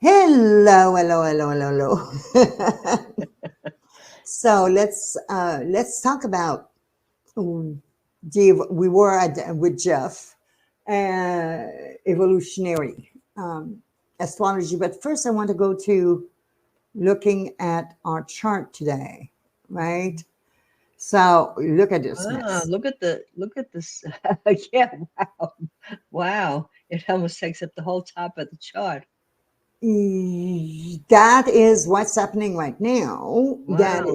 Hello, hello, hello, hello, hello. So let's talk about we were with Jeff, uh, evolutionary astrology. But first, I want to go to looking at our chart today, right? So look at this Ah, mess. look at this. Yeah, wow. Wow. It almost takes up the whole top of the chart. That is what's happening right now. Wow.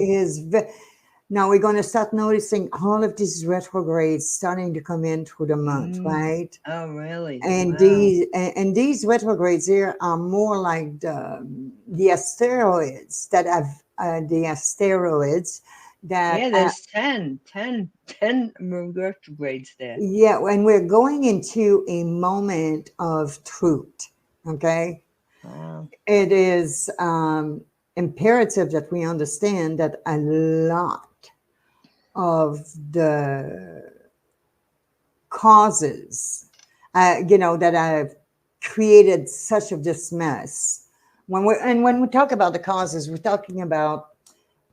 Now we're going to start noticing all of these retrogrades starting to come in through the month, Mm. right? Oh, really? And Wow. these retrogrades here are more like the asteroids that have the asteroids that Yeah, there's 10 retrogrades there. yeah, when we're going into a moment of truth, okay? Wow. It is imperative that we understand that a lot of the causes, that have created such of this mess. When we talk about the causes, we're talking about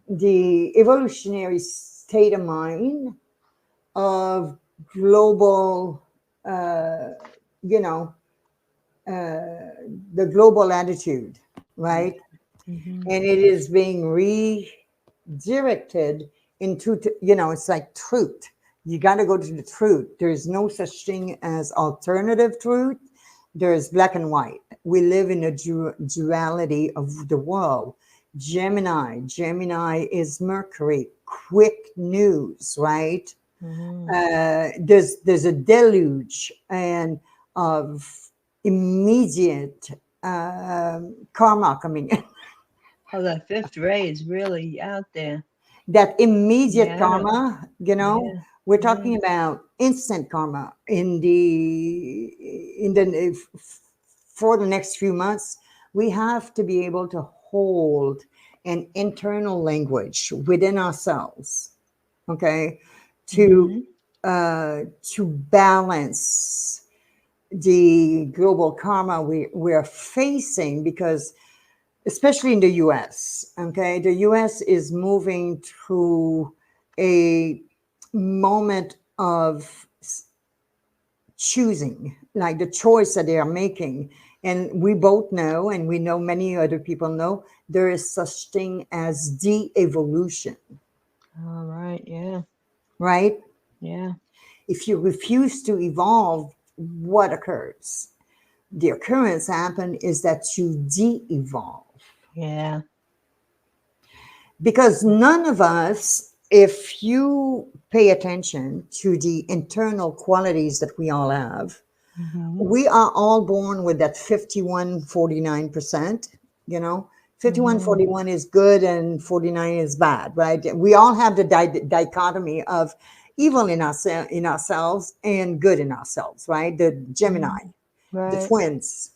the evolutionary state of mind of global, uh, you know, the global attitude, Yeah. right? Hmm. And it is being redirected into, it's like truth. You got to go to the truth. There's no such thing as alternative truth. There's black and white. We live in a duality of the world. Gemini is Mercury, quick news, right? Hmm. There's a deluge and of immediate karma coming in. Oh, that fifth ray is really out there. That immediate Yeah. karma, Yeah. we're Yeah. talking about instant karma in the for the next few months. We have to be able to hold an internal language within ourselves, okay, to Hmm. to balance the global karma we're facing, because especially in the US, okay, the US is moving through a moment of choosing, like the choice that they are making. And we both know, and we know many other people know, there is such thing as de-evolution, All right. Yeah. right? Yeah. If you refuse to evolve, what occurs? The occurrence happen is that you de-evolve, Yeah. because none of us, if you pay attention to the internal qualities that we all have, Hmm. we are all born with that 51-49%, you know. Hmm. 51-41 is good and 49 is bad, right? We all have the dichotomy of evil in ourselves and good in ourselves, right? The Gemini, Hmm. the Right. twins,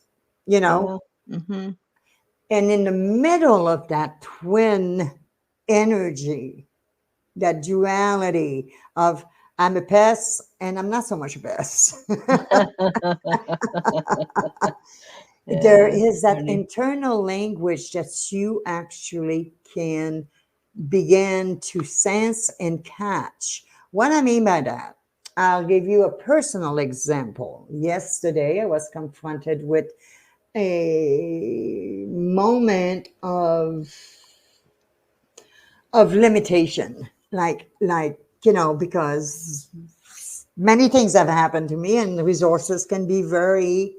you know. Yeah. Hmm. And in the middle of that twin energy, that duality of I'm a pest and I'm not so much a pest. There Yeah. is that Funny. internal language that you actually can begin to sense and catch. What I mean by that, I'll give you a personal example. Yesterday, I was confronted with a moment of limitation, because many things have happened to me, and the resources can be very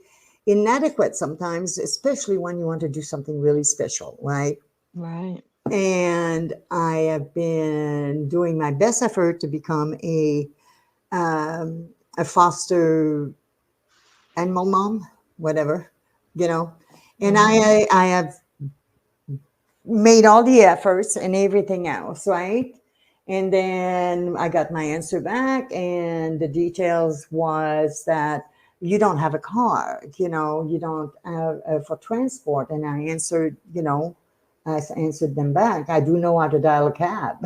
inadequate sometimes, especially when you want to do something really special, right? Right. And I have been doing my best effort to become a foster animal mom, whatever, you know. And Hmm. I have made all the efforts and everything else, right? And then I got my answer back, and the details was that you don't have a car, you don't have for transport. And I answered them back. I do know how to dial a cab.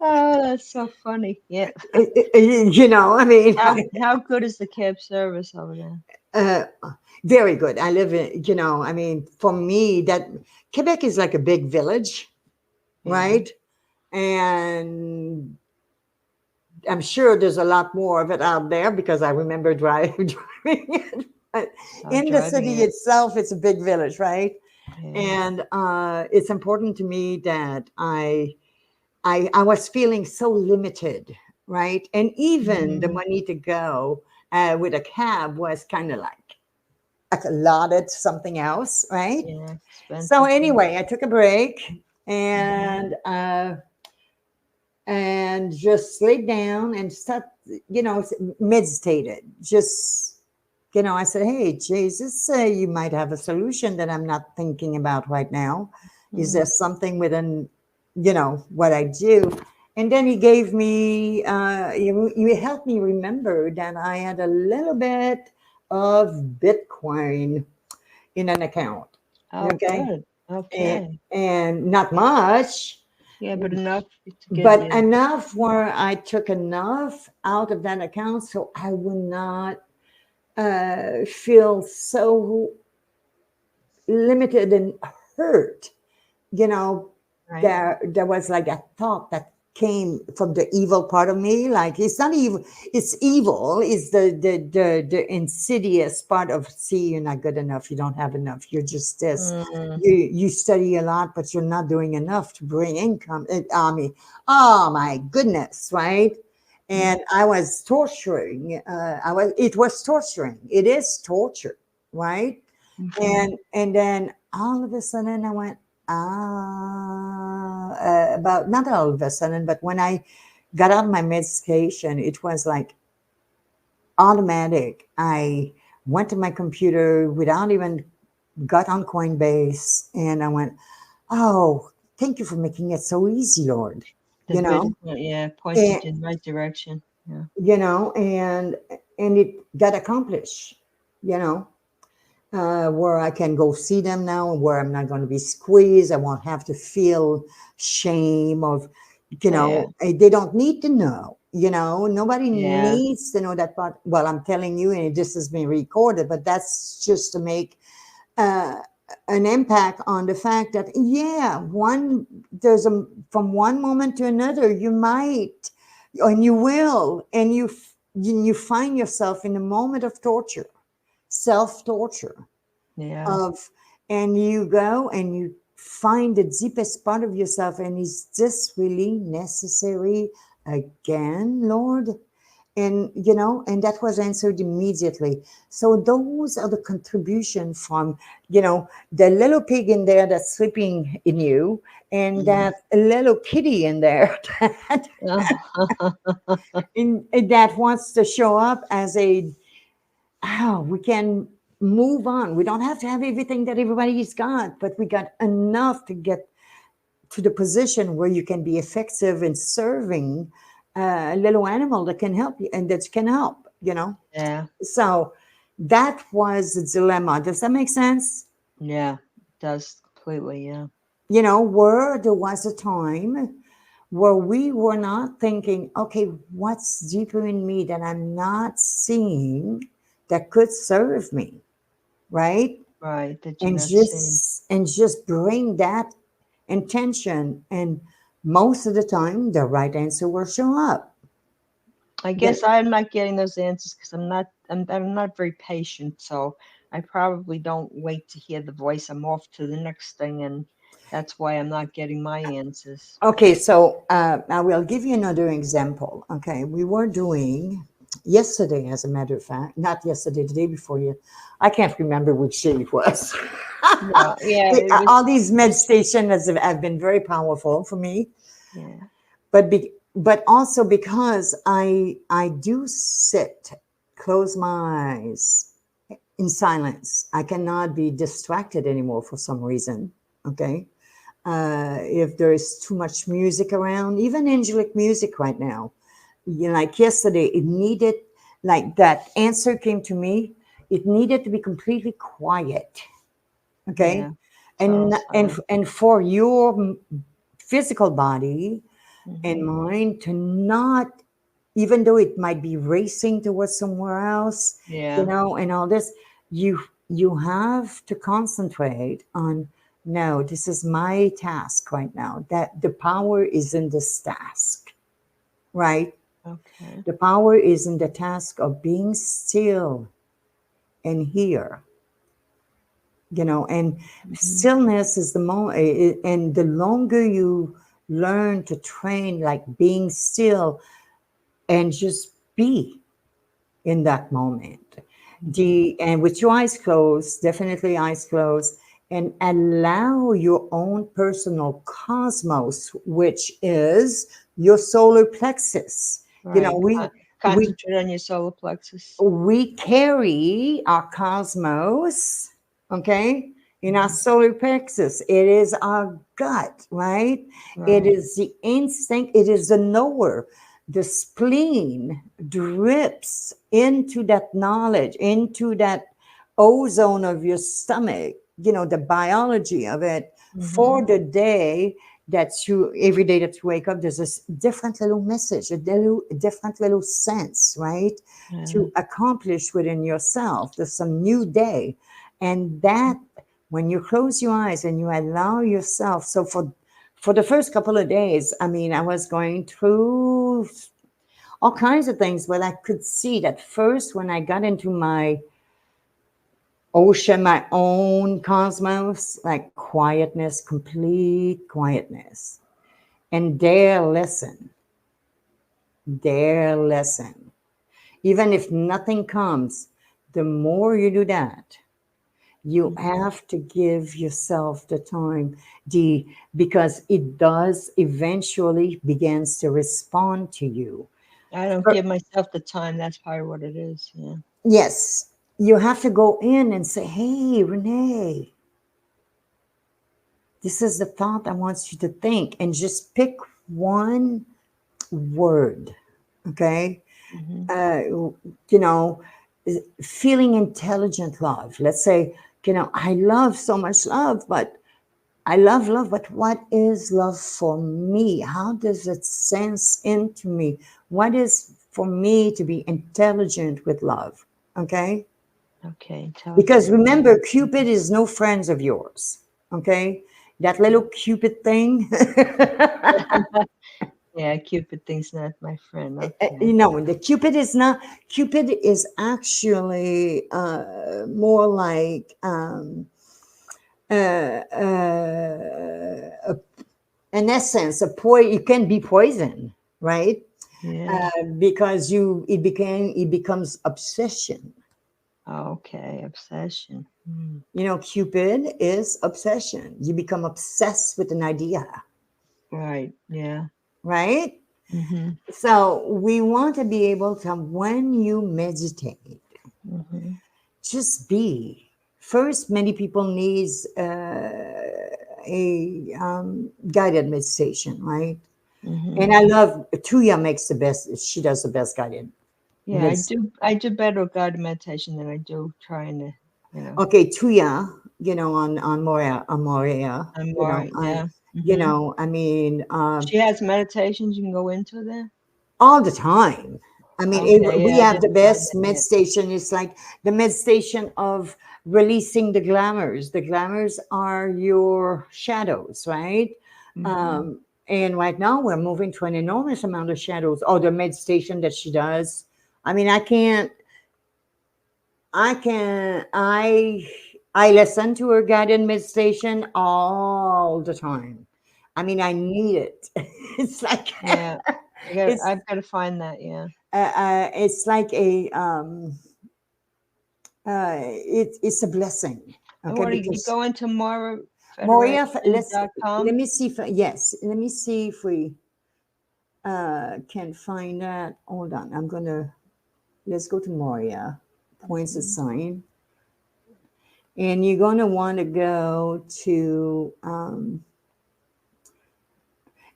Oh, that's so funny. Yeah. I mean, How good is the cab service over there? very good. I live in, I mean, for me, that Quebec is like a big village, Yeah. right? And I'm sure there's a lot more of it out there because I remember driving it. But in the Driving city it. itself, it's a big village, right? Yeah. And it's important to me that I was feeling so limited, right? And even the Mm-hmm. money to go with a cab was kind of like allotted to something else, right? Yeah. So Expensive. anyway, I took a break Mm-hmm. and just laid down and start, meditated. Just, I said, hey, Jesus, you might have a solution that I'm not thinking about right now. Is Mm-hmm. there something within, what I do? And then he gave me, you helped me remember that I had a little bit of Bitcoin in an account. Oh, Okay. good. And, Okay. and not much, Yeah, but enough to get but you. enough where I took enough out of that account so I would not feel so limited and hurt. You know, Right. there was like a thought that came from the evil part of me. Like it's not evil, it's evil. It's the insidious part of, see, you're not good enough, you don't have enough, you're just this. Mm, You study a lot, but you're not doing enough to bring income. I mean, oh my goodness, right? mm, And I was torturing. It was torturing. It is torture, right? mhm. And then all of a sudden I went, about, not all of a sudden, but when I got on my medication, it was like automatic. I went to my computer without even got on Coinbase, and I went, oh, thank you for making it so easy, Lord. The You know, Bitcoin, yeah, and pointed you in the right direction. Yeah. and it got accomplished. You know, where I can go see them now, where I'm not going to be squeezed. I won't have to feel shame of, Yeah. they don't need to know. Nobody Yeah. needs to know that part. Well, I'm telling you, and this has been recorded, but that's just to make uh, an impact on the fact that, yeah, there's from one moment to another, you might, and you will, and you find yourself in a moment of torture, self torture Yeah. of, and you go and you find the deepest part of yourself, and is this really necessary again, Lord? And that was answered immediately. So those are the contribution from, the little pig in there that's sleeping in you, and Mm. that little kitty in there that, Oh, that wants to show up as we can move on. We don't have to have everything that everybody's got, but we got enough to get to the position where you can be effective in serving a little animal that can help you and that can help. yeah. So that was the dilemma. Does that make sense? Yeah. It does completely. Yeah. Where there was a time where we were not thinking, okay, what's deeper in me that I'm not seeing that could serve me, right? Right. That you're and not seeing. just bring that intention, and most of the time the right answer will show up. I Then, guess I'm not getting those answers because I'm not very patient, so I probably don't wait to hear the voice. I'm off to the next thing, and that's why I'm not getting my answers. okay, so I will give you another example. Okay, we were doing yesterday, as a matter of fact, not yesterday, the day before you, I can't remember which day it was. Yeah, yeah, it was. All these meditations have been very powerful for me, Yeah, but also because I do sit, close my eyes in silence. I cannot be distracted anymore for some reason. Okay. If there is too much music around, even angelic music right now, like yesterday, it needed, like that answer came to me, it needed to be completely quiet. Okay. yeah. So I And, was and, fine. and for your physical body and Hmm. mind to not, even though it might be racing towards somewhere else, Yeah, and all this, You have to concentrate on, no, this is my task right now. That the power is in this task, right? Okay. The power is in the task of being still and here, and Hmm. stillness is the moment. And the longer you learn to train, like being still and just be in that moment, Hmm. and with your eyes closed, definitely eyes closed, and allow your own personal cosmos, which is your solar plexus. you know Right. we we Concentrate on your solar plexus. we carry our cosmos, okay, in our Hmm. solar plexus. It is our gut, right? It Right. is the instinct, it is the knower. The spleen drips into that knowledge, into that ozone of your stomach, the biology of it Hmm. for the day. That you, every day that you wake up, there's this different little message, a different little sense, right, Yeah. to accomplish within yourself. There's some new day. And that, when you close your eyes and you allow yourself, so for the first couple of days, I mean, I was going through all kinds of things, but I could see that first when I got into my ocean, my own cosmos, like quietness, complete quietness. And their lesson. Even if nothing comes, the more you do that, you Hmm. have to give yourself the time, the because it does eventually begins to respond to you. I don't For- give myself the time. That's probably what it is. Yeah. yes, you have to go in and say, hey, Renee, this is the thought I want you to think, and just pick one word, okay? Hmm. uh, you know, Feeling intelligent love. Let's say, I love so much love, but I love love, but what is love for me? How does it sense into me? What is for me to be intelligent with love? Okay? Okay. Because Intelligent. remember, Cupid is no friends of yours. Okay? That little Cupid thing. Yeah. Cupid thinks not my friend. Okay. The Cupid is not. Cupid is actually more like an essence. It can be poison, right? Yeah. Because it becomes obsession. Okay. Obsession. Hmm. Cupid is obsession. You become obsessed with an idea, Right. Yeah. right? Hmm. So we want to be able to, when you meditate, Hmm. just be. First, many people needs a guided meditation, right? Hmm. And I love Tuya makes the best. She does the best guided Yeah. I meditation. do. I do better with guided meditation than I do trying to. You know. Okay, Tuya, on Morea, I'm more. Yeah. Hmm. I mean, She has meditations you can go into there. all the time. I mean, Okay. we Yeah. I have the didn't try best that med yet. station. It's like the med station of releasing the glamours. The glamours are your shadows, right? Hmm. Um, and right now we're moving to an enormous amount of shadows. Oh, the med station that she does. I mean, I can, I listen to her guided meditation all the time. I mean, I need it. It's like, Yeah. I got. it's I've got to find that. Yeah. it's like it's a blessing, And okay? what do you Because go into Moria, let morafederation.com? me see if, yes, let me see if we can find that. Hold on, let's go to Moria, points of Hmm. sign, and you're gonna want to go to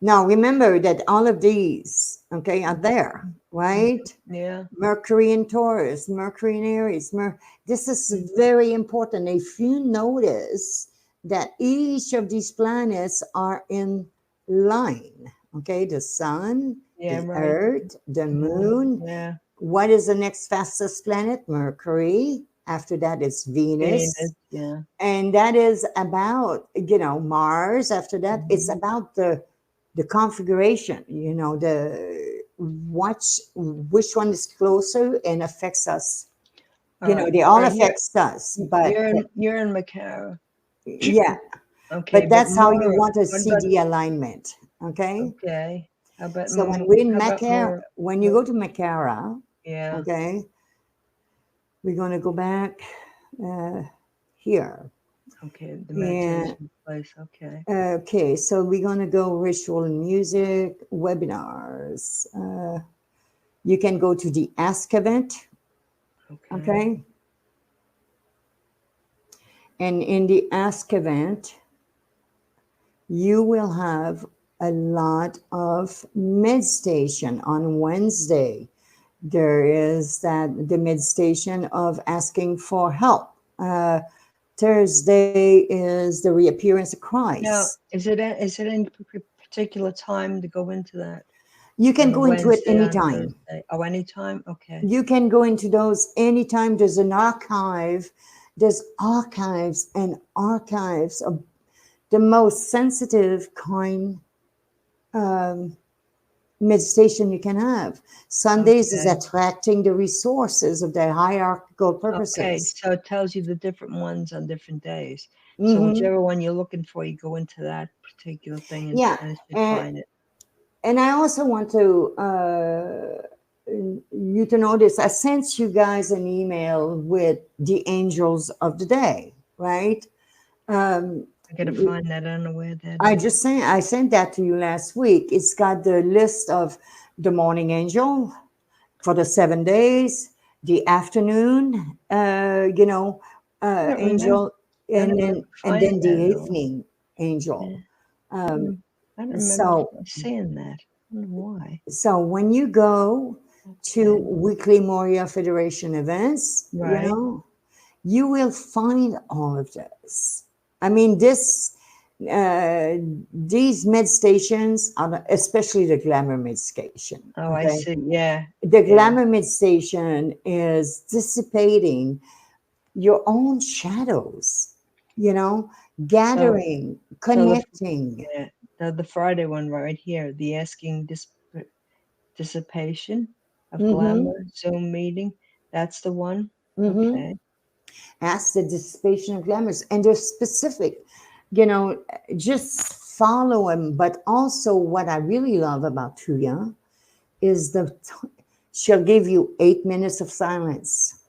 now. Remember that all of these, okay, are there, Hmm. right? Yeah. Mercury in Taurus, Mercury in Aries. This is Hmm. very important. If you notice that each of these planets are in line, okay, the sun, Yeah. the Right. earth, the Moon. moon. Yeah. What is the next fastest planet? Mercury. After that, it's Venus. Venus, yeah. And that is about, Mars. After that, it's Mhm. about the configuration, which one is closer and affects us. All right. They all Right here, affects us, but you're in Macau. yeah, Okay, but but that's how you Mara, want to what see about, the alignment. Okay. okay? How about So when we're in how about Makara, more? when you go to Makara, Yeah. okay, we're going to go back uh, here. Okay, the And meditation place. Okay. okay, so we're going to go ritual and music webinars. You can go to the Ask event, Okay. okay? And in the Ask event, you will have a lot of meditation on Wednesday. There is that the meditation of asking for help. Thursday is the reappearance of Now, Christ. is it any particular time to go into that You can on a go into it Wednesday, on anytime. Thursday? Oh, anytime. Okay. You can go into those anytime. There's an archive. There's archives and archives of the most sensitive kind meditation you can have. Sundays is Okay. attracting the resources of their hierarchical Okay. purposes. So it tells you the different ones on different days. So Hmm. whichever one you're looking for, you go into that particular thing Yeah, and it should and find it. and I also want to you to notice. I sent you guys an email with the angels of the day, right? Um, I gotta find that. I don't know where that I is. just sent I sent that to you last week. It's got the list of the morning angel for the 7 days, the afternoon, I don't remember. angel, I don't and remember then finding the that at all. evening Yeah. angel. I Um, don't, I don't remember so seeing that. I don't know why. so when you go to Okay. weekly Moria Federation events, Right. you will find all of this. I mean, uh, these med stations, are, especially the glamour med station. Oh, I Okay, see. Yeah. the Yeah. glamour med station is dissipating your own shadows. You know, So, gathering, so connecting. yeah, the Friday one right here, the asking dissipation of Mm-hmm. glamour Zoom meeting. That's the one. Mm-hmm. Okay. Ask the dissipation of glamours, and they're specific. You know, just follow them. But also, what I really love about Tuya is she'll give you 8 minutes of silence.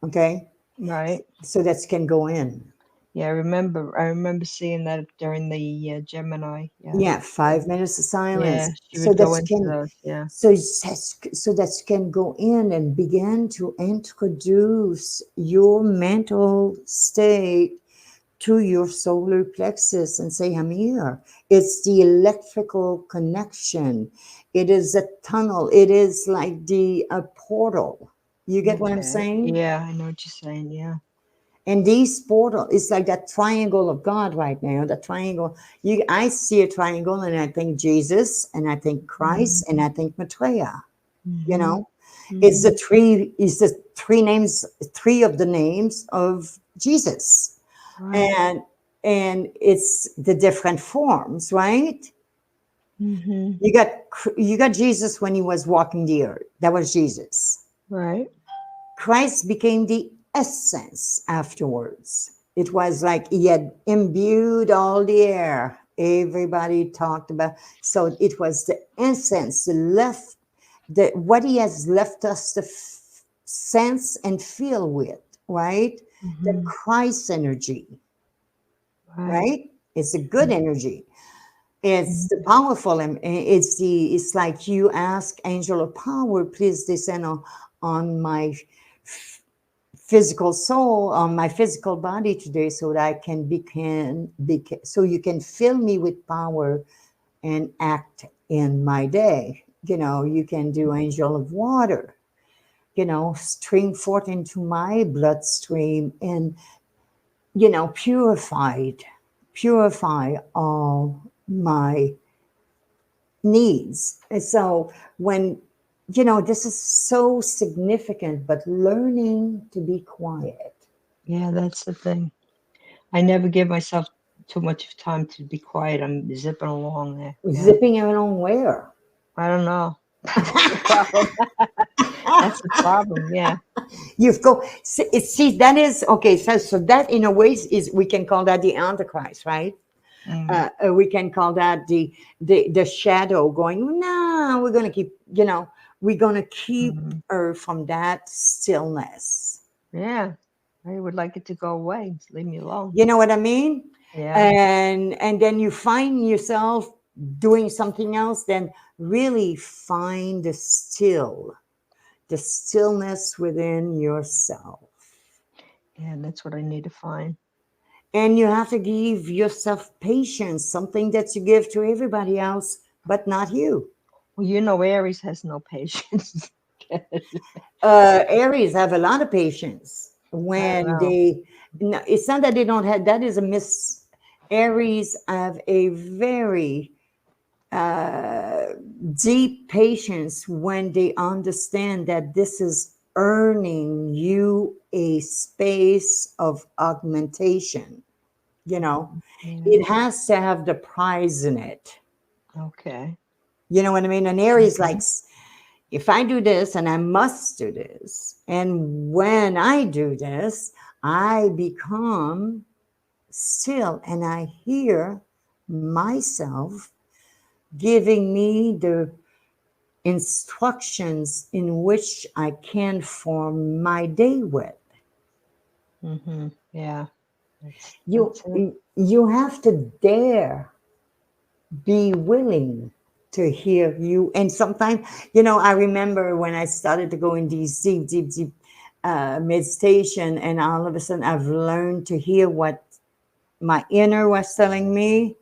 Okay, Right. so that can go in. Yeah, I remember. I remember seeing that during the Gemini. Yeah. Yeah, Yeah. 5 minutes of Yeah. silence. She So would go that into can those. Yeah. so that can go in and begin to introduce your mental state to your solar plexus and say, I'm here. It's the electrical connection. It is a tunnel. It is like the a portal. You get what I'm Okay. saying? Yeah, I know what you're saying. Yeah. And these portal, it's like that triangle of God right now. The triangle. I see a triangle, and I think Jesus, and I think Christ, and Mm-hmm. I think Maitreya. You Mm-hmm. know, it's the Mm-hmm. three. It's the three names. Three of the names of Jesus, Right. and it's the different forms, right? Mm-hmm. You got Jesus when he was walking the earth. That was Jesus. Right. Christ became the essence afterwards. It was like he had imbued all the air. Everybody talked about. So it was the essence, what he has left us to sense and feel with, right? The Mm-hmm. Christ energy, Right. right? It's a good energy. It's the Mm-hmm. powerful, and it's like you ask angel of power, please descend on my physical soul, on my physical body today, so that I so you can fill me with power and act in my day. You can do angel of water, stream forth into my bloodstream, and purify all my needs. And so when this is so significant, but learning to be quiet. Yeah, that's the thing. I never give myself too much time to be quiet. I'm zipping along there. Yeah. Zipping along where? I don't know. That's the problem. That's the problem. Yeah. You've go see that is okay. So that in a way is we can call that the Antichrist, right? Mm, We can call that the shadow going. No, we're gonna keep. We're gonna keep mm. her from that stillness. Yeah. I would like it to go away. Just leave me alone. You know what I mean? Yeah. And then you find yourself doing something else. Then really find the stillness within yourself. Yeah. That's what I need to find. And you have to give yourself patience, something that you give to everybody else, but not you. Well, Aries has no patience. Aries have a lot of patience I don't when know. they, no, it's not that they don't have, that is a miss. Aries have a very uh, deep patience when they understand that this is earning you a space of augmentation. You know, Yeah. it has to have the prize in it. Okay. You know what I mean? And Aries Hmm. likes, if I do this and I must do this, and when I do this, I become still and I hear myself giving me the instructions in which I can form my day with. Hmm. Yeah. That's You that's it. you have to dare be willing to hear you. And sometimes, I remember when I started to go in these deep, deep, deep meditation, and all of a sudden I've learned to hear what my inner was telling me.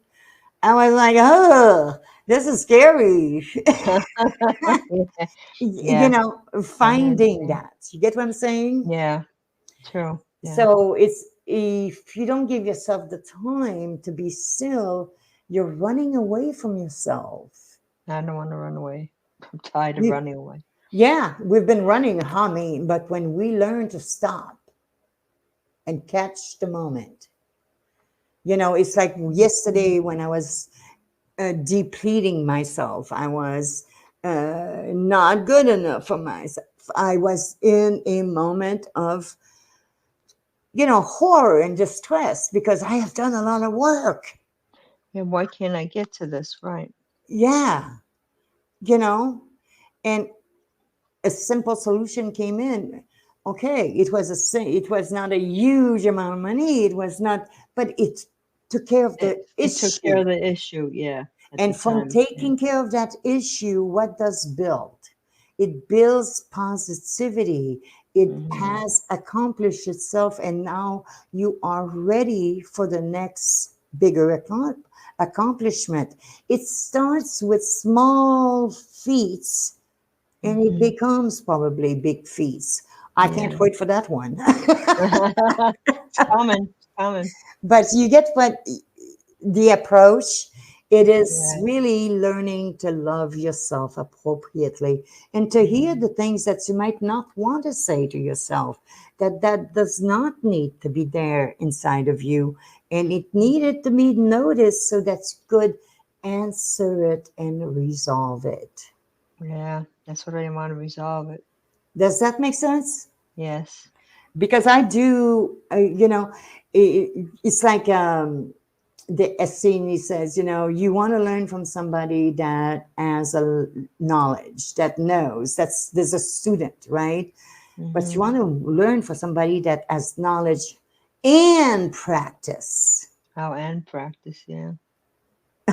I was like, oh, this is scary. Yeah. you Yeah. know, I finding understand. that. You get what I'm saying? Yeah. True. Yeah. So it's if you don't give yourself the time to be still, you're running away from yourself. I don't want to run away. I'm tired of You, running away. yeah, we've been running, humming, but when we learn to stop and catch the moment, it's like Mhm. yesterday when I was depleting myself, I was not good enough for myself. I was in a moment of, horror and distress because I have done a lot of work. Yeah. Why can't I get to this? Right. Yeah, you know, and a simple solution came in. Okay, it was not a huge amount of money. It was not, but it took care of the It took care issue. of the issue. Yeah. At the And from time. Yeah. taking care of that issue, what does build? It builds positivity. It Hmm. has accomplished itself, and now you are ready for the next bigger accomplishment. It starts with small feats and it Hmm. becomes probably big feats. I can't Yeah. wait for that one. It's coming. It's coming. But you get what the approach, it is Yeah. really learning to love yourself appropriately and to hear Hmm. the things that you might not want to say to yourself, that does not need to be there inside of you, and it needed to be noticed so that you could answer it and resolve it. Yeah. That's what I want to resolve it. Does that make sense? Yes. Because I do, it's like the Esseni says, you want to learn from somebody that has a knowledge, that knows, there's a student, right? But Hmm. you want to learn from somebody that has knowledge and practice. Oh, and practice. Yeah.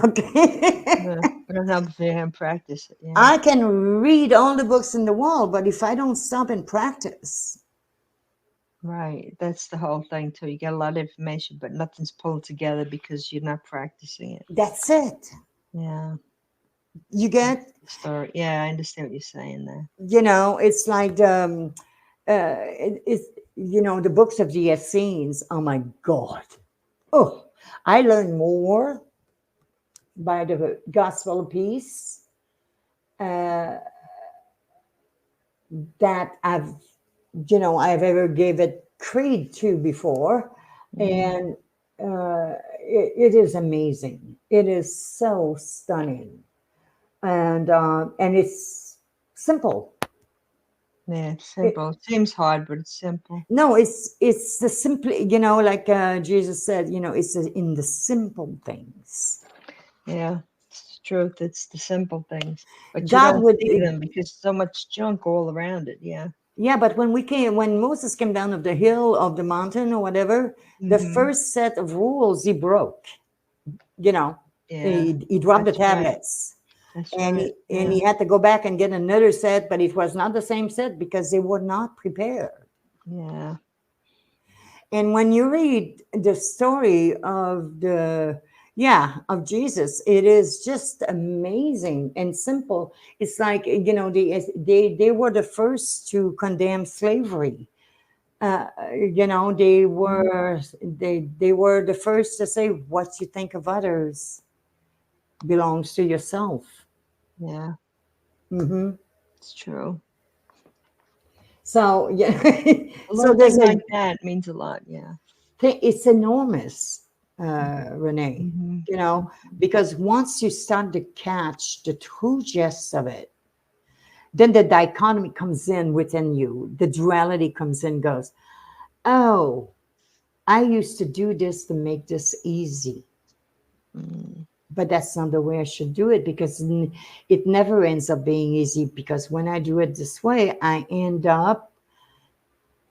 Okay. Yeah. I don't have to have practice it. Yeah. I can read all the books in the world, but if I don't stop and practice, Right. That's the whole thing too. You get a lot of information, but nothing's pulled together because you're not practicing it. that's it. Yeah. You That's get, the story. Yeah, I understand what you're saying there. it's like it's the books of the Essenes. Oh my God! Oh, I learned more by the Gospel of Peace, uh, that I've ever gave it credit to before, Mhm. and it is amazing. It is so stunning, and it's simple. Yeah, it's It, simple. It seems hard, but it's simple. no, it's the simply, like Jesus said, it's in the simple things. Yeah, it's the truth. It's the simple things, but you God don't would, see them because so much junk all around it. Yeah. yeah, but when Moses came down of the hill of the mountain or whatever, the Hmm. first set of rules he broke. You know, Yeah, he dropped the that's right. tablets, That's and right. he Yeah. had to go back and get another set, but it was not the same set because they were not prepared. Yeah. And when you read the story of of Jesus, it is just amazing and simple. It's like, they were the first to condemn slavery. Mhm. They were the first to say what you think of others belongs to yourself. Yeah, Hmm. it's true. So yeah, A so little there's thing a like that means a lot. Yeah. it's enormous, Renee. Hmm. Because once you start to catch the true gist of it, then the dichotomy comes in within you. The duality comes in, goes, oh, I used to do this to make this easy, Mm. but that's not the way I should do it because it never ends up being easy. Because when I do it this way, I end up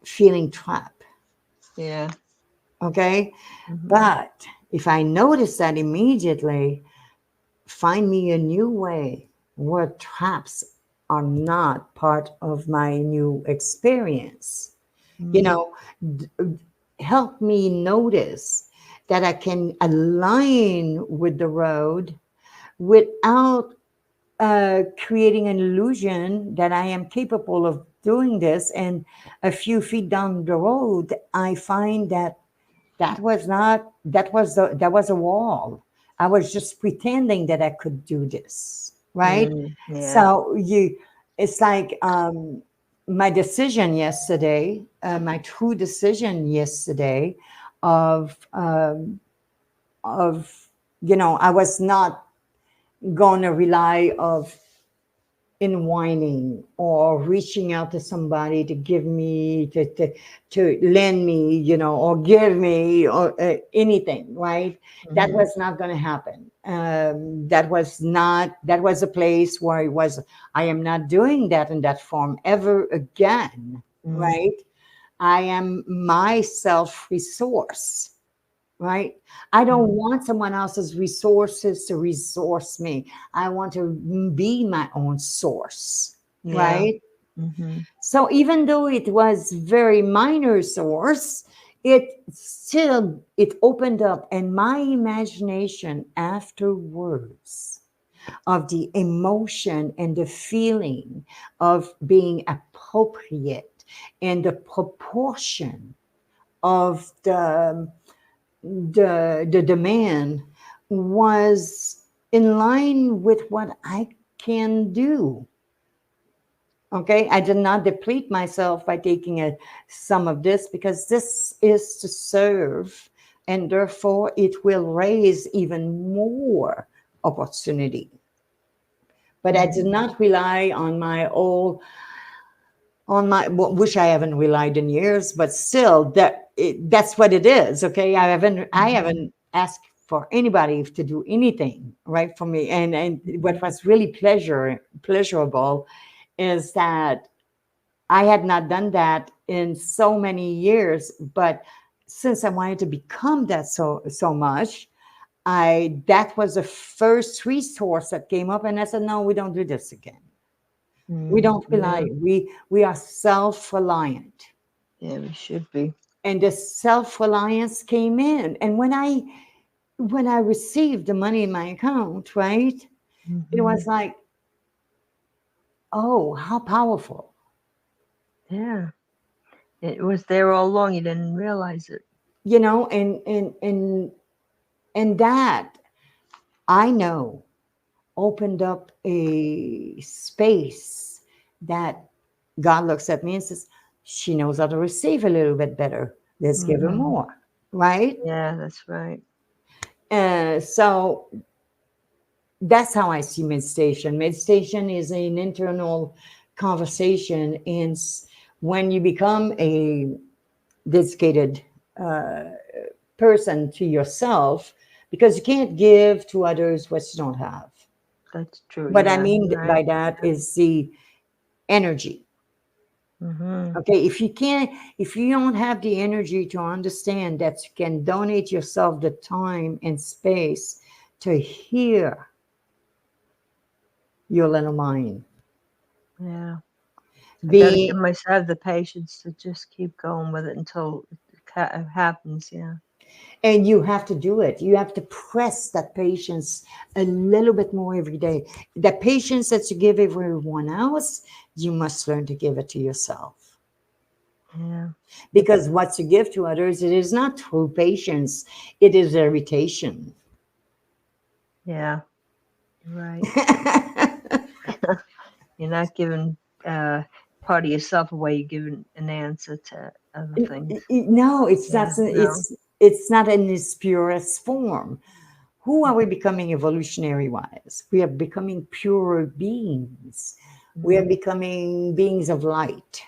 feeling trapped. Yeah. Okay. Hmm. But if I notice that immediately, find me a new way where traps are not part of my new experience. You Mm. know, d- help me notice that I can align with the road without creating an illusion that I am capable of doing this. And a few feet down the road, I find that that was a wall. I was just pretending that I could do this, right? Mm. Yeah. So it's like my decision yesterday, my true decision yesterday, of of I was not going to rely of in whining or reaching out to somebody to give me to lend me, or give me or anything, right? That Hmm. was not going to happen. That was a place where it was, I am not doing that in that form ever again, Mm. right? I am my self resource, right? I don't Mm. want someone else's resources to resource me. I want to be my own source, Yeah. right? Hmm. So even though it was very minor source, it opened up, and my imagination afterwards of the emotion and the feeling of being appropriate and the proportion of the demand was in line with what I can do. Okay, I did not deplete myself by taking some of this because this is to serve, and therefore it will raise even more opportunity. But I did Hmm. not rely on my old on my which I haven't relied in years, but still that's what it is. Okay, I Hmm. haven't asked for anybody to do anything right for me, and what Hmm. was really pleasurable is that I had not done that in so many years, but since I wanted to become that so much, I that was the first resource that came up, and I said, no, we don't do this again. We Mm. don't Yeah. rely. We are self-reliant. Yeah, we should be. And the self-reliance came in. And when I received the money in my account, right? It Hmm. was like, oh, how powerful. Yeah. It was there all along. You didn't realize it. And that I know opened up a space that God looks at me and says, she knows how to receive a little bit better. Let's give her Mm-hmm. more, right? Yeah, that's right. So that's how I see meditation. Meditation is an internal conversation, and when you become a dedicated person to yourself, because you can't give to others what you don't have. That's true. What I Yeah, mean you're right. by that is the energy. Mm-hmm. Okay, if you don't have the energy to understand that you can donate yourself the time and space to hear your little mind, Yeah. I got to give be myself the patience to just keep going with it until it happens. Yeah. and you have to do it. You have to press that patience a little bit more every day. The patience that you give everyone else, you must learn to give it to yourself. Yeah. Because what you give to others, it is not true patience, it is irritation. Yeah. You're right. You're not giving part of yourself away. You're giving an answer to other things. No, it's not. Yeah. No. It's not in its purest form. Who are we becoming evolutionary wise? We are becoming purer beings. We are Mm, becoming beings of light,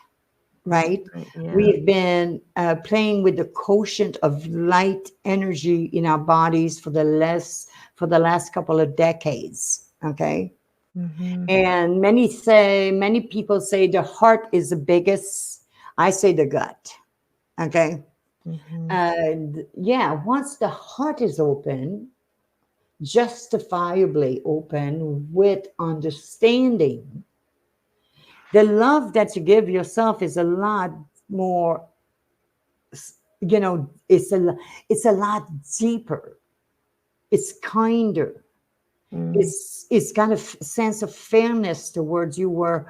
that's right? right. Yeah. We've been playing with the quotient of light energy in our bodies for the last couple of decades. Okay, Mm-hmm. and many people say the heart is the biggest. I say the gut. Okay, Mm-hmm. yeah. Once the heart is open, justifiably open with understanding, the love that you give yourself is a lot more, it's a lot deeper, it's kinder, Mm, it's got a sense of fairness towards you, where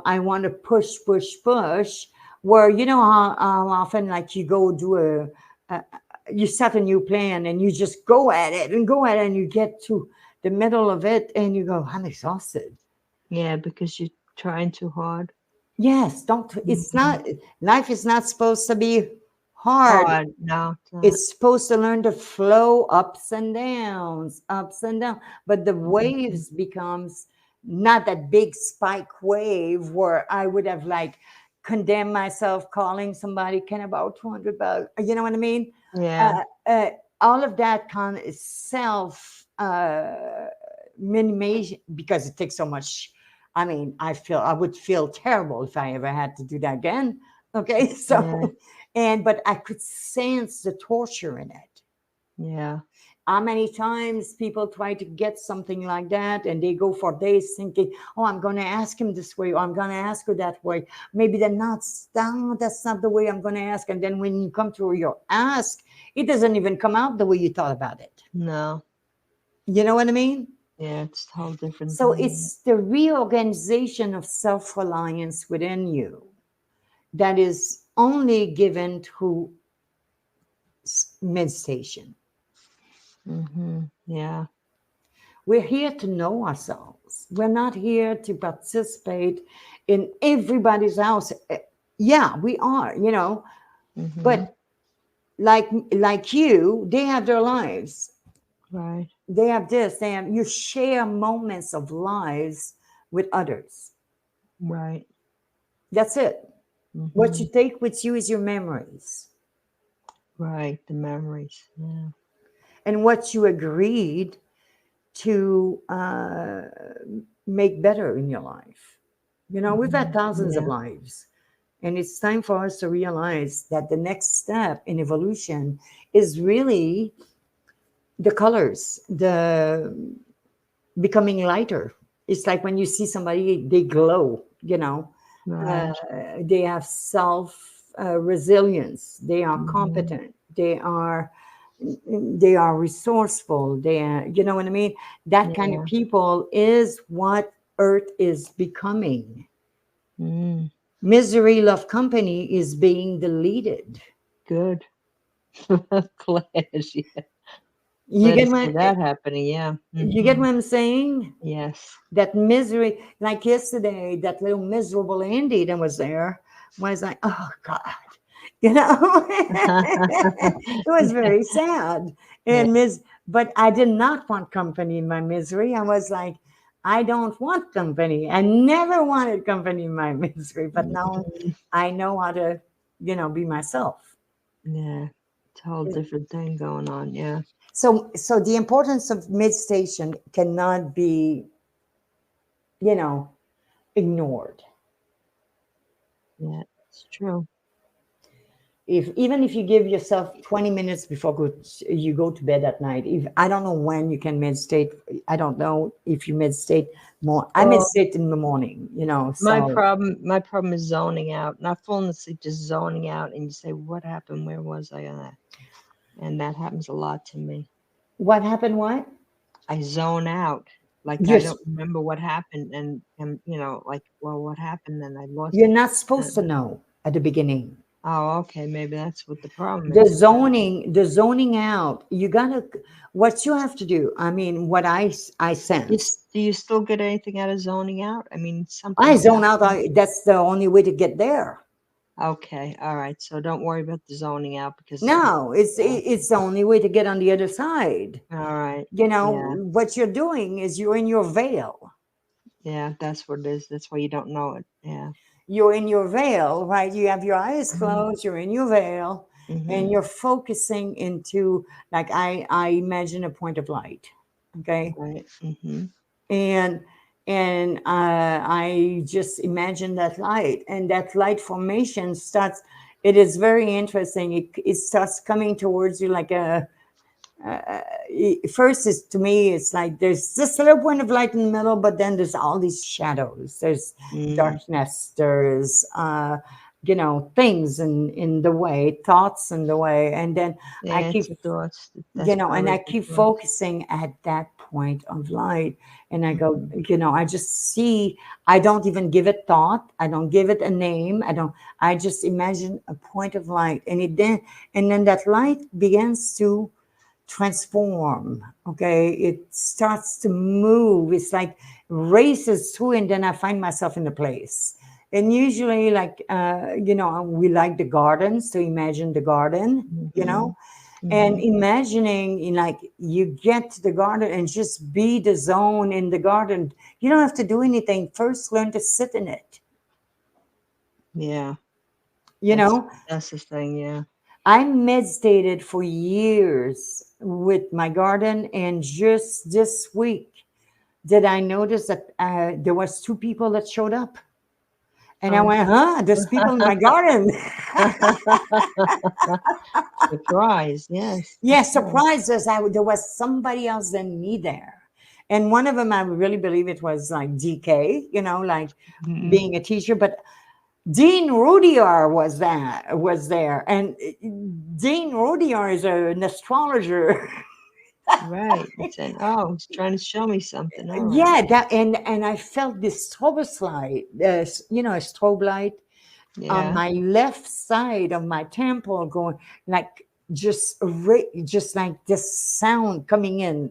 I want to push, where how often, like, you go do a you set a new plan and you just go at it and you get to the middle of it and you go, I'm exhausted. yeah, because you're trying too hard. Yes, don't. It's Mm-hmm. not. Life is not supposed to be hard. Hard. No, it's not. It's supposed to learn to flow ups and downs, ups and downs. But the Mm-hmm. waves becomes not that big spike wave where I would have like condemned myself, calling somebody, can I borrow $200? You know what I mean? Yeah. Uh, uh, all of that kind of self minimization, because it takes so much. I mean, I would feel terrible if I ever had to do that again. Okay, Yeah. so but I could sense the torture in it. Yeah. How many times people try to get something like that and they go for days thinking, oh, I'm going to ask him this way, or I'm going to ask her that way. Maybe they're not, no, that's not the way I'm going to ask. And then when you come to your ask, it doesn't even come out the way you thought about it. No. You know what I mean? Yeah, it's a whole different So thing. it's the reorganization of self reliance within you that is only given through meditation. Mm-hmm. Yeah. We're here to know ourselves. We're not here to participate in everybody's house. Yeah, we are, Mm-hmm. but like you, they have their lives. Right. They have this. You share moments of lives with others. Right. That's it. What Mm-hmm. you take with you is your memories Right. The memories. Yeah. and what you agreed to make better in your life. We've had Mm-hmm. thousands of Yeah. lives. And it's time for us to realize that the next step in evolution is really the colors, the becoming lighter. It's like when you see somebody, they glow, Right. they have self resilience, they are Mm-hmm. competent, they are resourceful, you know what I mean? That kind of Yeah. people is what Earth is becoming. Mm. Misery Love Company is being deleted. Good. Glad. Yeah. You Glad to get see what that happening. Yeah. you get Hmm. what I'm saying? Yes. That misery, like yesterday, that little miserable Andy that was there was like, oh God, you know, it was very sad. Yeah. And but I did not want company in my misery. I was like, I don't want company. I never wanted company in my misery, but now Mhm. I know how to, be myself. Yeah. It's a whole different thing going on. Yeah. So the importance of mid station cannot be, you know, ignored. Yeah. It's true. If even if you give yourself 20 minutes before you go to bed at night, if I don't know when you can meditate, I don't know if you meditate more. I Well, meditate in the morning, my so problem, my problem is zoning out, not falling asleep, just zoning out, and you say, "What happened? Where was I?" And that happens a lot to me. what happened? What I zone out, like you're I don't remember what happened, and like, well, what happened? Then I lost you're it. not supposed to And, know at the beginning. oh, okay, maybe that's what the problem The is. zoning out, you gotta, what you have to do, I mean, what I sense, Do you still get anything out of zoning out? I mean, I something zone out. happens. That's the only way to get there. Okay, all right. So don't worry about the zoning out because No, it's yeah. it's the only way to get on the other side. All right. Yeah. What you're doing is you're in your veil. Yeah, that's what it is. That's why you don't know it. Yeah. You're in your veil, right? You have your eyes Hmm. closed, you're in your veil, and Hmm. you're focusing into, like, I imagine a point of light. Okay. Right. Hmm. And I just imagine that light, and that light formation starts. It is very interesting. It starts coming towards you like a first is to me it's like there's this little point of light in the middle, but then there's all these shadows, there's Mm. darkness, there's things in the way, thoughts in the way, and then I Yeah, keep it's the thoughts. That's and probably I the keep thoughts. focusing at that point of light, and I go, Mhm. I just see. I don't even give it thought, I don't give it a name, I just imagine a point of light, and then that light begins to transform. Okay, it starts to move, it's like races through, and then I find myself in a place. And usually, like, we like the gardens, to imagine the garden, Mhm. and Mhm. imagining, like, you get to the garden and just be the zone in the garden. You don't have to do anything, first learn to sit in it. Yeah, you know that's the thing. Yeah. I meditated for years with my garden, and just this week did I notice that there was two people that showed up, and I Oh. went, huh, there's people in my garden. Surprise. Yes. Yeah, surprised as there was somebody else than me there. And one of them, I really believe it was like DK, like Mhm. being a teacher, but Dean Rudyard was there, and Dean Rudyard is an astrologer. Right. It's saying, oh, he's trying to show me something. All right. Yeah, that and I felt this strobe light, a strobe light on Yeah. my left side of my temple, going like just like this sound coming in,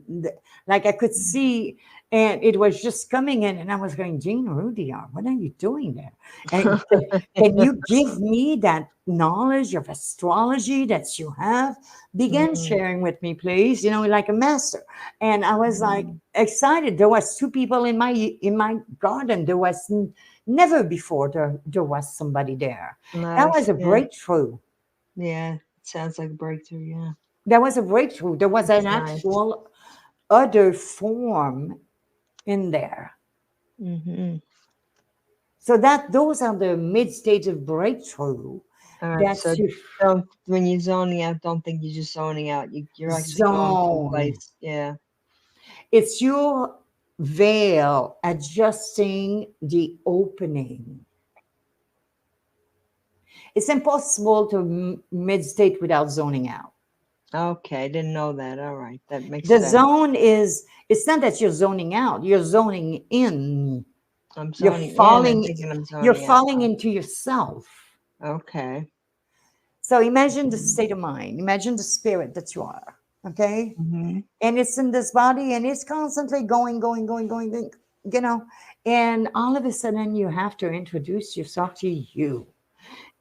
like I could see, and it was just coming in, and I was going, Jean Rudyard, what are you doing there? And can you give me that knowledge of astrology that you have? Begin Mm. sharing with me, please. Like a master. And I was like Mm. excited. There was two people in my garden. There was never before there was somebody there. That was Nice. a Yeah. breakthrough. Yeah. It sounds like a breakthrough. Yeah. That was a breakthrough. There was an It's nice. actual other form in there. Hmm. So that those are the mid stage of breakthrough. All right. So That's your don't, when you're zoning out, don't think you're just zoning out. You're actually going zone. someplace. Yeah. It's your veil adjusting the opening. It's impossible to meditate without zoning out. Okay. Didn't know that. All right. That makes The sense. zone is, it's not that you're zoning out, you're zoning in. I'm You're zoning in and falling, thinking I'm you're zoning out. falling into yourself. Okay. So imagine the state of mind, imagine the spirit that you are. Okay. Mm-hmm. And it's in this body and it's constantly going, you know. And all of a sudden, you have to introduce yourself to you.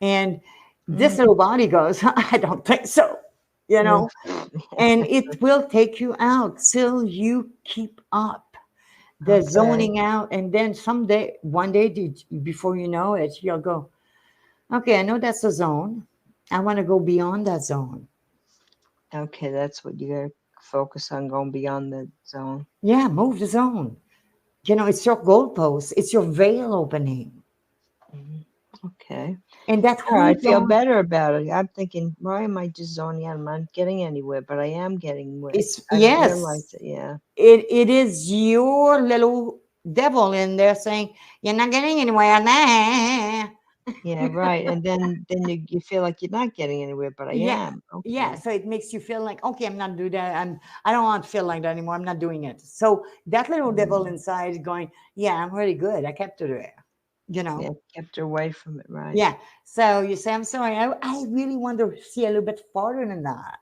And this Mm. little body goes, I don't think so, you Yeah. know. And it will take you out till you keep up the Okay. zoning out. And then someday, one day, before you know it, you'll go, okay, I know that's a zone. I want to go beyond that zone. Okay, that's what you gotta focus on, going beyond the zone. Yeah, move the zone. You know, it's your goalpost, it's your veil opening. Mhm. Okay. And that All right, I who feel don't, better about it. I'm thinking, why am I just zoning out? I'm not getting anywhere, but I am getting where it's, I didn't yes, realize it. Yeah. it is your little devil in there saying, you're not getting anywhere. Nah. Yeah, right. And then you feel like you're not getting anywhere, but I Yeah. am. Yeah. Okay. So it makes you feel like, okay, I'm not doing that. I don't want to feel like that anymore. I'm not doing it. So that little devil Mm. inside is going, yeah, I'm really good. I kept it there. You know? Yeah, kept her away from it, right? Yeah. So you say, I'm sorry. I really want to see a little bit farther than that.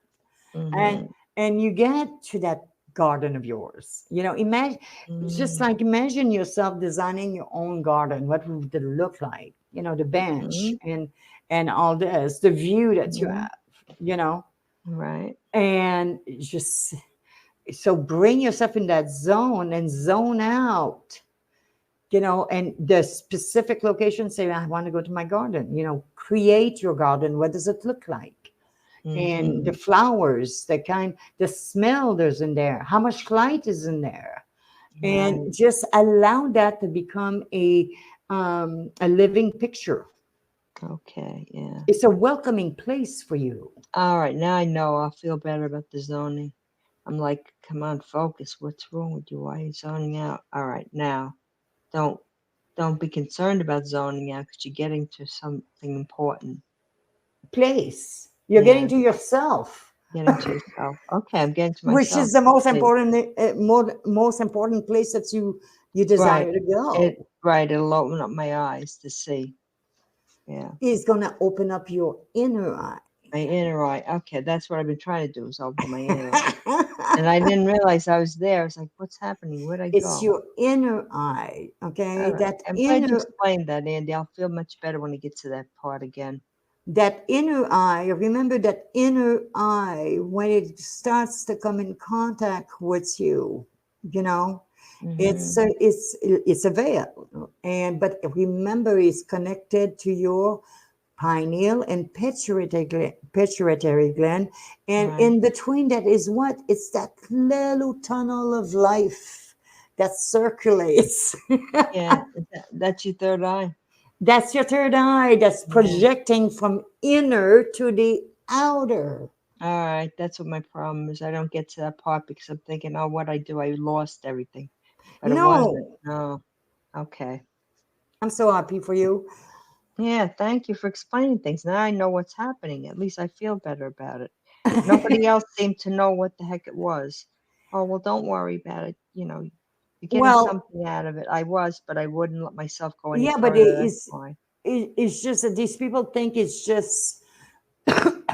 and Mm-hmm. and you get to that garden of yours, you know. Imagine, just Mm-hmm. like imagine yourself designing your own garden. What would it look like? You know, the bench and all this, the view that you Mm-hmm. have, you know. Right. And just, so bring yourself in that zone and zone out, you know. And the specific location, say, I want to go to my garden, you know. Create your garden. What does it look like? And the Mm-hmm. flowers, the kind, the smell there's in there, how much light is in there, and Right. just allow that to become a living picture. Okay. Yeah. It's a welcoming place for you. All right. Now I know. I'll feel better about the zoning. I'm like, come on, focus. What's wrong with you? Why are you zoning out? All right. Now, don't don't be concerned about zoning out because you're getting to something important. Place, you're getting Yeah. to yourself, Getting to yourself. Okay, I'm getting to which myself. is the most Wait, important, most important place that you right. desire to It go. right, it'll open up my eyes to see. Yeah. Is going to open up your inner eye. My inner eye. Okay, that's what I've been trying to do is open my inner eye. And I didn't realize I was there. I was like, what's happening? Where'd I It's go? your inner eye, All okay? right. That I'm glad you inner, explained that, Andy. I'll feel much better when I get to that part again. that inner eye. Remember that inner eye, when it starts to come in contact with you, you know, Mm-hmm. it's a veil. And but remember, it's connected to your pineal and pituitary gland. And Right. in between that is what? It's that little tunnel of life that circulates. Yeah. That's your third eye. That's your third eye that's Yeah. projecting from inner to the outer. All right. That's what my problem is. I don't get to that part because I'm thinking, oh, what I do, I lost everything. But it wasn't. No, No. Okay. I'm so happy for you. Yeah, thank you for explaining things. Now I know what's happening. At least I feel better about it. Nobody else seemed to know what the heck it was. Oh, well, don't worry about it. You're getting Well, something out of it. I was, but I wouldn't let myself go any yeah, but further. That's why. it's just that these people think it's just,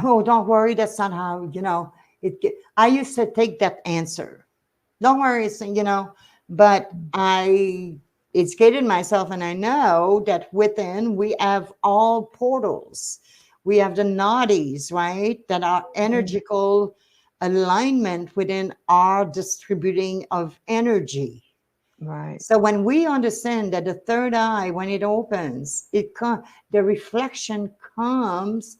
oh, don't worry, that's not how, you know. I used to take that answer. Don't worry, you know, but I educated myself and I know that within we have all portals. We have the nadis, right? That are Mhm. energical alignment within our distributing of energy. Right, So when we understand that the third eye, when it opens, the reflection comes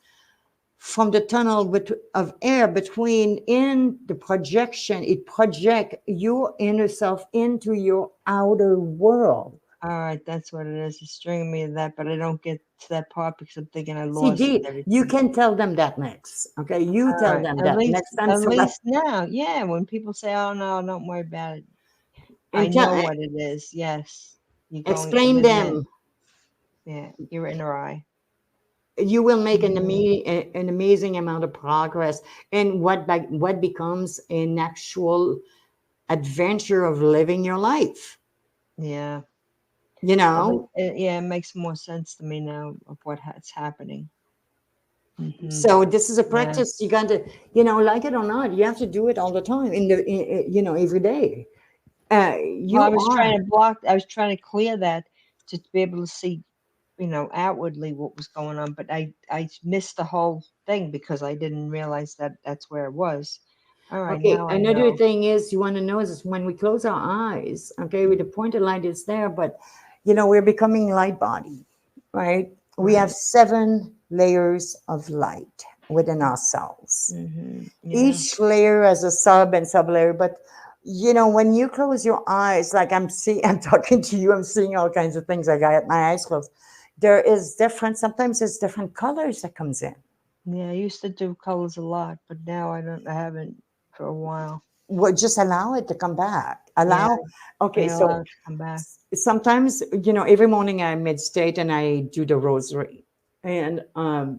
from the tunnel of air between in the projection. It project your inner self into your outer world. all right. That's what it is. It's stringing me to that, but I don't get to that part because I'm thinking I See, lost Dee, you everything. can tell them that next. Okay, you All tell right. them At that least, next time at somebody, least now, yeah. When people say, "Oh no, don't worry about it," I and tell, know what it is. Yes, you're going explain within. them. Yeah, your inner eye. You will make Mhm. an amazing amount of progress in what becomes an actual adventure of living your life. Yeah. You At least, know, yeah, it makes more sense to me now of what's happening. Mm-hmm. So this is a Yeah. practice you got to, like it or not, you have to do it all the time every day. Well, You are. I was trying to clear that to be able to see, outwardly what was going on, but I missed the whole thing because I didn't realize that that's where it was. All right, Okay, now I another know. thing is you want to know is when we close our eyes, okay, with the pointed light is there, but we're becoming light body, right? We have Right. 7 layers of light within ourselves. Mm-hmm. Yeah. Each layer has a sub and sub layer, but when you close your eyes, like I'm seeing, I'm talking to you, I'm seeing all kinds of things. I got my eyes closed. There is different, sometimes there's different colors that comes in. Yeah, I used to do colors a lot, but now I don't. I haven't for a while. Well, just allow it to come back. Yeah, Allow. I Okay, allow so it to come back. sometimes every morning I meditate and I do the rosary, and I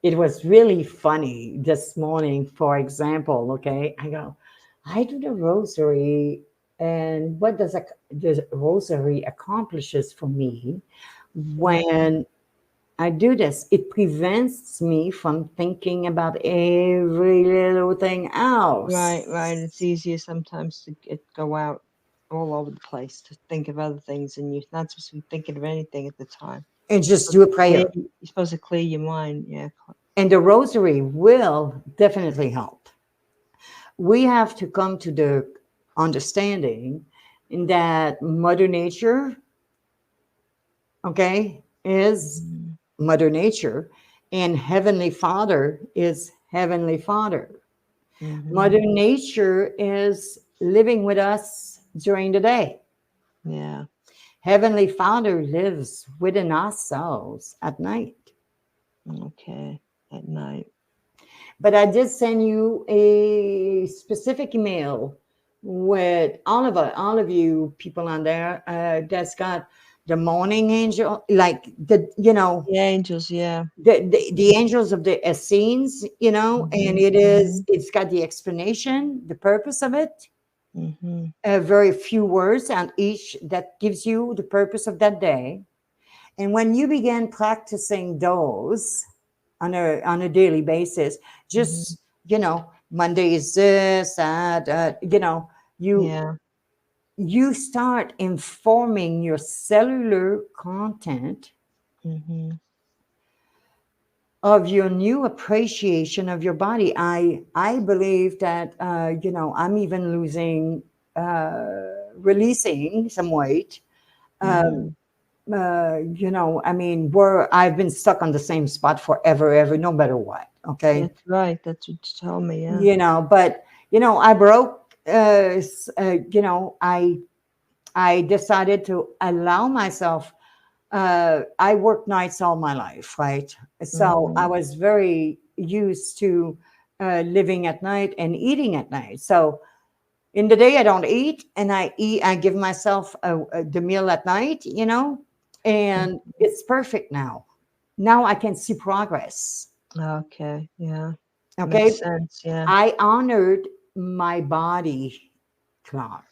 it was really funny this morning, for example. Okay, I go, I do the rosary, and what does the rosary accomplishes for me Yeah. when I do this? It prevents me from thinking about every little thing Right, right. else. It's easier sometimes to go out all over the place to think of other things, and you're not supposed to be thinking of anything at the time. And just do a prayer. You're supposed to clear your mind. Yeah. And the rosary will definitely help. We have to come to the understanding that Mother Nature, okay, is Mm-hmm. Mother Nature, and Heavenly Father is Heavenly Father. Mm-hmm. Mother Nature is living with us during the day. Yeah. Heavenly Father lives within ourselves at night. Okay. At night. But I did send you a specific email with all of you people on there that's got the morning angel, like The angels. Yeah. the angels of the Essenes, and Mm-hmm. Mm-hmm. it's got the explanation, the purpose of it, Mm-hmm. very few words on each that gives you the purpose of that day. And when you begin practicing those on a daily basis, Mm-hmm. just Monday is this, that, you Yeah. you start informing your cellular content Mm-hmm. of your new appreciation of your body. I believe that I'm even releasing some weight. Mm-hmm. I mean, where I've been stuck on the same spot forever, ever, no matter what. Okay, That's right. That's what you told me. Yeah. but I broke. I decided to allow myself. I worked nights all my life, right? So I Mm-hmm. was very used to living at night and eating at night. So in the day I don't eat, and I give myself the meal at night, and it's perfect now. Now I can see progress. Okay. Yeah. Makes Okay, sense. Yeah. I honored my body clock.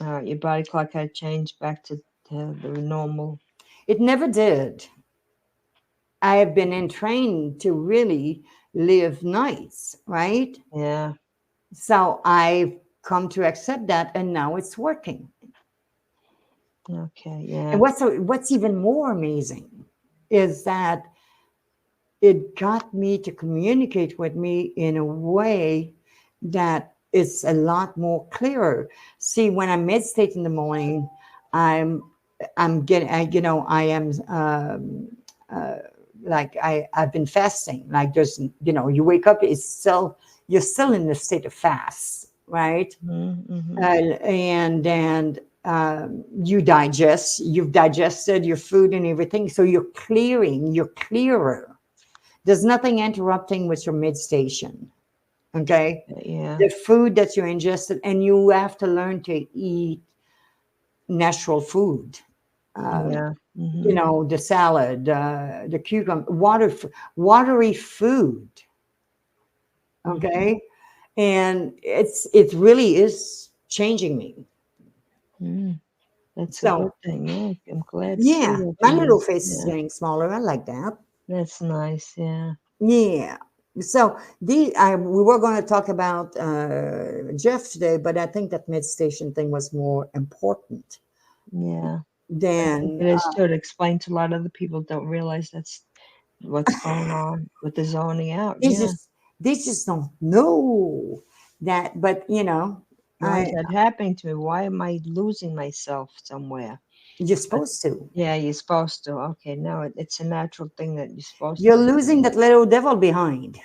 All right. Your body clock had changed back to the normal. It never did. I have been entrained to really live nights, right? Yeah. So I've come to accept that, and now it's working. Okay. And Yeah. what's even more amazing is that it got me to communicate with me in a way that is a lot more clearer. See, when I meditate in the morning, I'm I'm getting I am uh, like I've been fasting. Like there's you wake up, it's still you're still in the state of fast, right? Mm-hmm. And you've digested your food and everything, so you're clearer. There's nothing interrupting with your meditation. Okay, Yeah. the food that you ingested, and you have to learn to eat natural food. Yeah. Mm-hmm. The salad, the cucumber, watery food. Mm-hmm. Okay, and it really is changing me. Mm. That's a good So thing. Yeah, I'm glad to see yeah, that for my you. little face is Yeah, getting smaller. I like that. that's nice. Yeah, Yeah. So we were going to talk about Jeff today, but I think that meditation thing was more important yeah. I think than it is too. To explain to a lot of other people don't realize that's what's going on with the zoning out. they Yeah. just they just don't know that. But Why is I that happening to me? Why am I losing myself somewhere? you're But supposed to. yeah, you're supposed to. Okay, no, it's a natural thing that you're supposed to You're be losing doing. that little devil behind.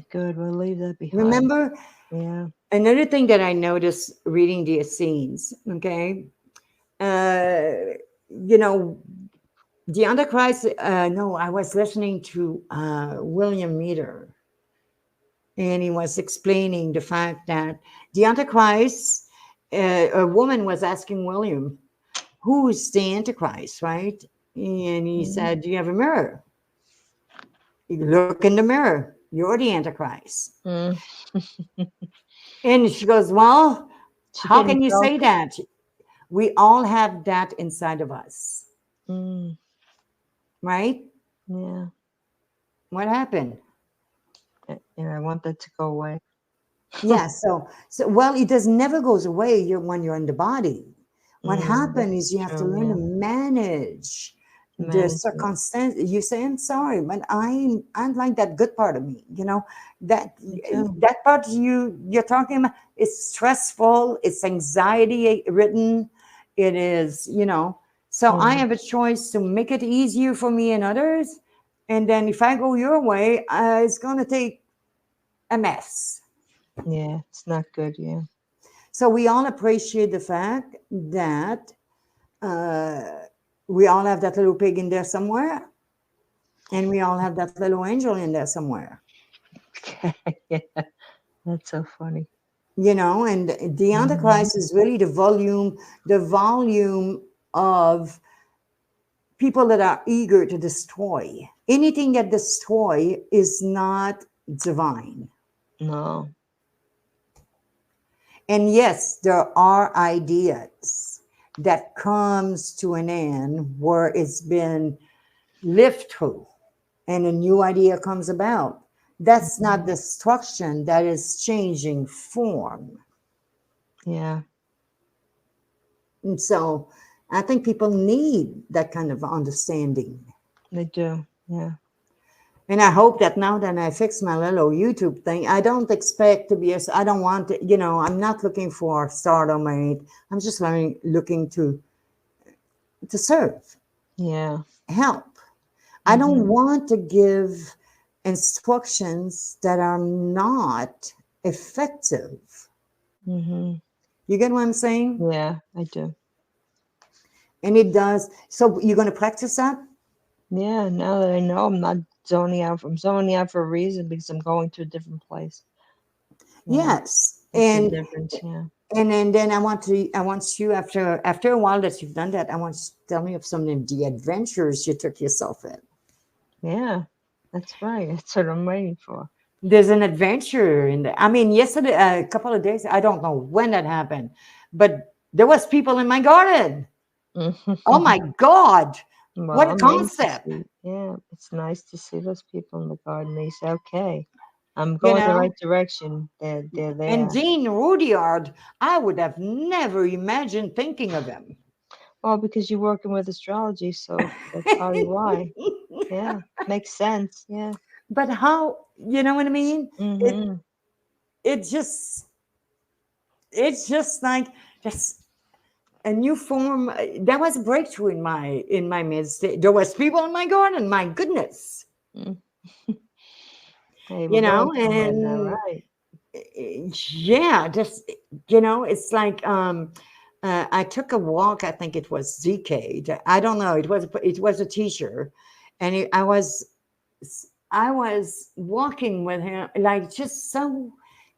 Good, we'll leave that behind. Remember Yeah. another thing that I noticed reading the scenes. Okay, uh, you know the Antichrist. No, I was listening to William Meter, and he was explaining the fact that the Antichrist. A woman was asking William, "Who's the Antichrist?" Right, and he Mm. said, "Do you have a mirror? You look in the mirror. You're the Antichrist." Mm. And she goes, "Well, She how getting can you say focused. that? We all have that inside of us, Mm. right? Yeah. What happened?" And I want that to go away. Yeah, so well, it does never goes away when you're in the body. What happens is That's you have to true. learn to Yeah. manage the Management. circumstance. You say, "I'm sorry, but I like that good part of me." That Me too. that part you're talking about is stressful. It's anxiety ridden. It is, So I Yeah. have a choice to make it easier for me and others, and then if I go your way, it's going to take a mess. Yeah. It's not good. Yeah. So we all appreciate the fact that uh, we all have that little pig in there somewhere, and we all have that little angel in there somewhere. Yeah. That's so funny. And the Hmm. Antichrist is really the volume of people that are eager to destroy. Anything that destroy is not divine. No. And yes, there are ideas that comes to an end where it's been lived through and a new idea comes about. That's not Mhm. destruction, that is changing form. Yeah. And so I think people need that kind of understanding. They do. Yeah. And I hope that now that I fix my little YouTube thing, I don't expect to be, I don't want to, I'm not looking for stardom or anything. I'm just looking to serve, Yeah. help. I don't Hmm. want to give instructions that are not effective. Hmm. You get what I'm saying? Yeah. I do. And it does. So you're going to practice that? Yeah. Now that I know I'm not zoning out, I'm zoning out for a reason because I'm going to a different place. Yeah. Yes. That's the And difference. Yeah. then I want you after a while that you've done that, I want you to tell me of some of the adventures you took yourself in. Yeah. That's right. That's what I'm waiting for. There's an adventure in there. I mean, yesterday, a couple of days, I don't know when that happened, but there was people in my garden. Oh my God. What Well, a amazing to concept. see. Yeah, it's nice to see those people in the garden. They say, "Okay, I'm You going the know, right direction." They're and there. Dean Rudyard, I would have never imagined thinking of him. Well, because you're working with astrology, so that's probably why. Yeah, makes sense. Yeah. But how, you know what I mean? It Mm-hmm. it just it's just like that's a new form. That was a breakthrough in my midst. There was people in my garden. My goodness, Mm. Hey, we're going somewhere now, and right? yeah, just it's like I took a walk. I think it was ZK. I don't know. It was a teacher, and I was walking with him, like just so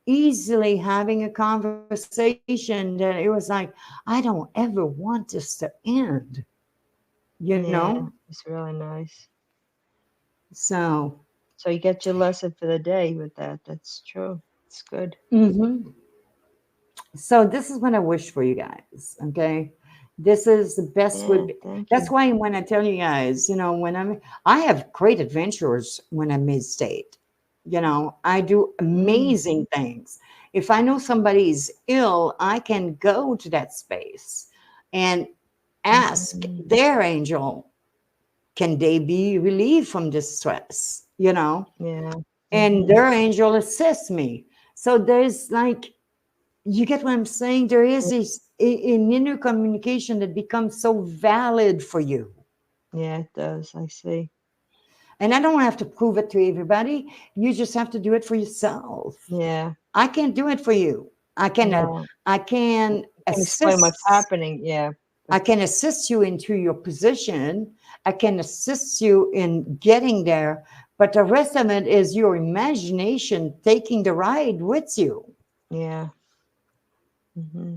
easily having a conversation that it was like, I don't ever want this to end, you know? Yeah, it's really nice. So, So you get your lesson for the day with that. That's true. It's good. mhm. So this is what I wish for you guys, okay? This is the best Yeah, would be. thank That's you. why when I tell you guys, I have great adventures when I'm mid-state. I do Mm, amazing things. If I know somebody's ill, I can go to that space and ask mhm. their angel, can they be relieved from this stress? Yeah. And Mhm. their angel assists me. So there's like, you get what I'm saying? There is an inner communication that becomes so valid for you. Yeah, it does. I see. And I don't have to prove it to everybody. You just have to do it for yourself. Yeah. I can't do it for you. I can No. I You can can explain what's assist happening. Yeah. I But can assist you into your position. I can assist you in getting there, but the rest of it is your imagination taking the ride with you. yeah. Hmm.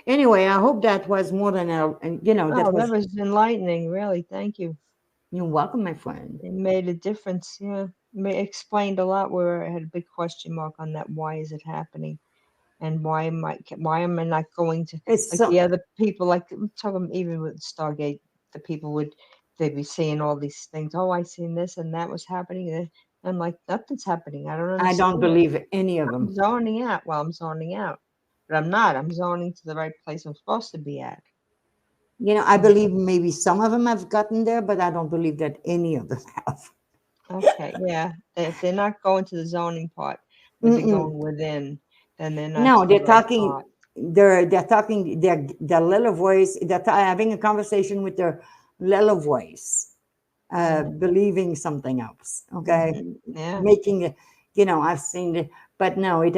Anyway, I hope that was more than that Oh, that was. was enlightening. Really. Thank you. You're welcome, my friend. It made a difference. Yeah. Explained a lot where I had a big question mark on that. Why is it happening? And why am I not going to It's like so the other people? Like I'm talking even with Stargate, the people they'd be seeing all these things. Oh, I seen this and that was happening. And I'm like, nothing's happening. I don't I don't understand. believe any of I'm them. zoning out. Well, I'm zoning out, but I'm not. I'm zoning to the right place I'm supposed to be at. I believe maybe some of them have gotten there, but I don't believe that any of them have. Okay, yeah. If they're not going to the zoning part, but they're Mm-mm. going within, then they're not No, to the they're right talking. part. They're talking. Their little voice. They're having a conversation with their little voice, Yeah. believing something else. Okay, Yeah. making it. I've seen it, but no, it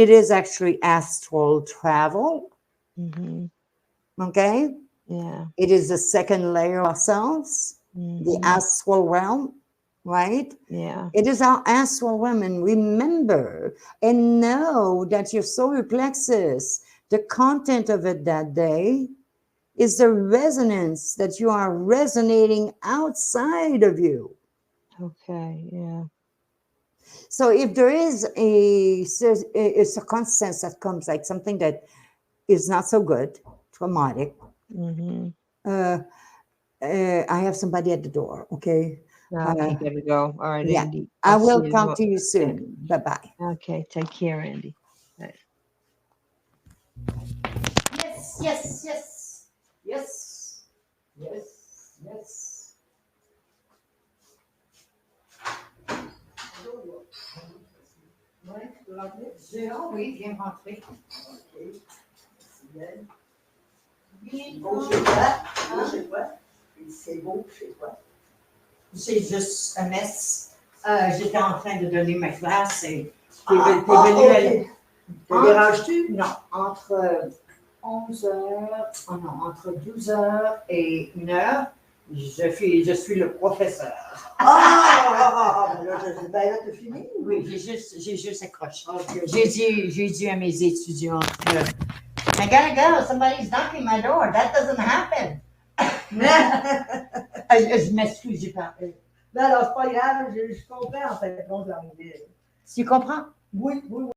is actually astral travel. Hmm. Okay, Yeah. it is the second layer of ourselves, the Hmm. astral realm, right? Yeah. It is our astral realm, and remember and know that your solar plexus, the content of it that day, is the resonance that you are resonating outside of you. Okay. Yeah. So if there is a circumstance that comes, like something that is not so good, traumatic, Hmm. uh, I have somebody at the door. Okay. Okay, Uh, gotta go. All right, yeah. Andy. I I'll see will you talk tomorrow. to you Okay. soon. Bye bye. Okay. Take care, Andy. Bye. Yes, yes, yes, yes, yes, yes. Ouais, Géant, oui, viens rentrer. Ok, c'est belle. C'est beau chez toi? Beau chez toi? C'est beau chez toi? C'est juste un mess. J'étais en train de donner ma classe et t'es venu à. Te déranges-tu? Non, entre 11 heures, oh non, entre 12 heures et 1 heure, je suis le professeur. Ben là, ben là, t'as fini? Oui, j'ai juste accroché. Okay. J'ai dit à mes étudiants I gotta go, somebody's knocking my door. That doesn't happen. Je m'excuse, j'ai parlé. Non, non, c'est pas grave, je comprends en fait, donc, la mobile. Tu comprends? Oui, oui, oui.